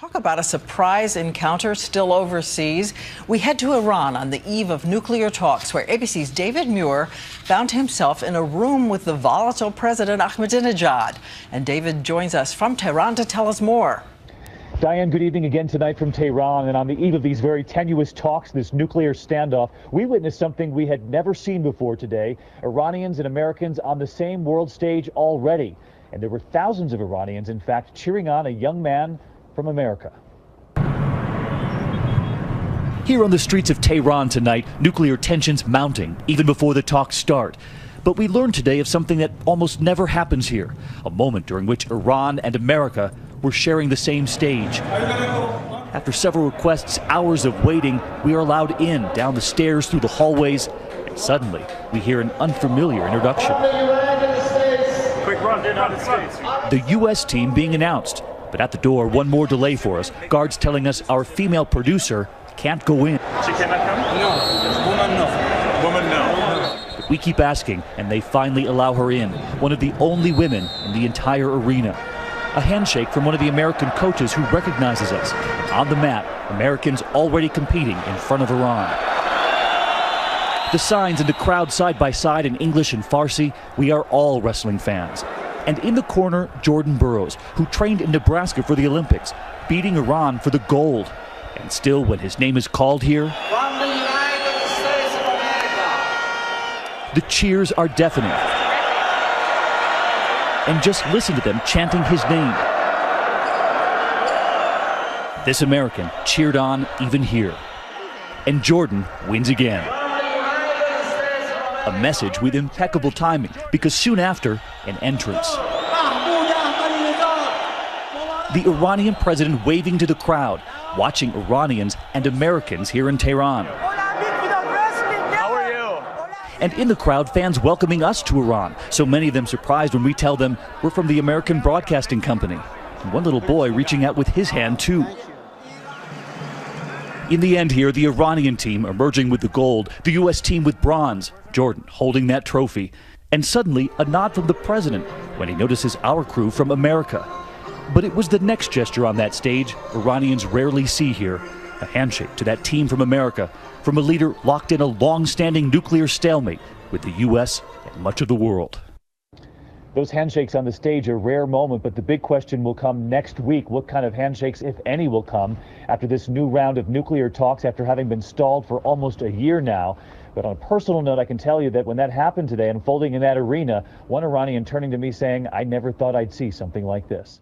Talk about a surprise encounter still overseas. We head to Iran on the eve of nuclear talks, where ABC's David Muir found himself in a room with the volatile President Ahmadinejad. And David joins us from Tehran to tell us more. Diane, good evening again tonight from Tehran. And on the eve of these very tenuous talks, this nuclear standoff, we witnessed something we had never seen before today. Iranians and Americans on the same world stage already. And there were thousands of Iranians, in fact, cheering on a young man from America. Here on the streets of Tehran tonight, nuclear tensions mounting even before the talks start. But we learned today of something that almost never happens here, a moment during which Iran and America were sharing the same stage. After several requests, hours of waiting, we are allowed in, down the stairs, through the hallways, and suddenly we hear an unfamiliar introduction. Quick run, the United States. The U.S. team being announced. But at the door, one more delay for us. Guards telling us our female producer can't go in. She cannot come? No. Woman, no. Woman, no. But we keep asking, and they finally allow her in. One of the only women in the entire arena. A handshake from one of the American coaches who recognizes us. On the mat, Americans already competing in front of Iran. The signs in the crowd side by side in English and Farsi, we are all wrestling fans. And in the corner, Jordan Burroughs, who trained in Nebraska for the Olympics, beating Iran for the gold. And still, when his name is called here, From the United States of America. the cheers are deafening. And just listen to them chanting his name. This American cheered on even here. And Jordan wins again. A message with impeccable timing, because soon after, an entrance. The Iranian president waving to the crowd, watching Iranians and Americans here in Tehran. How are you? And in the crowd, fans welcoming us to Iran, so many of them surprised when we tell them we're from the American Broadcasting Company. And one little boy reaching out with his hand, too. In the end here, the Iranian team emerging with the gold, the U.S. team with bronze, Jordan holding that trophy. And suddenly, a nod from the president when he notices our crew from America. But it was the next gesture on that stage Iranians rarely see here, a handshake to that team from America, from a leader locked in a long-standing nuclear stalemate with the U.S. and much of the world. Those handshakes on the stage are a rare moment, but the big question will come next week. What kind of handshakes, if any, will come after this new round of nuclear talks after having been stalled for almost a year now? But on a personal note, I can tell you that when that happened today, unfolding in that arena, one Iranian turning to me saying, "I never thought I'd see something like this."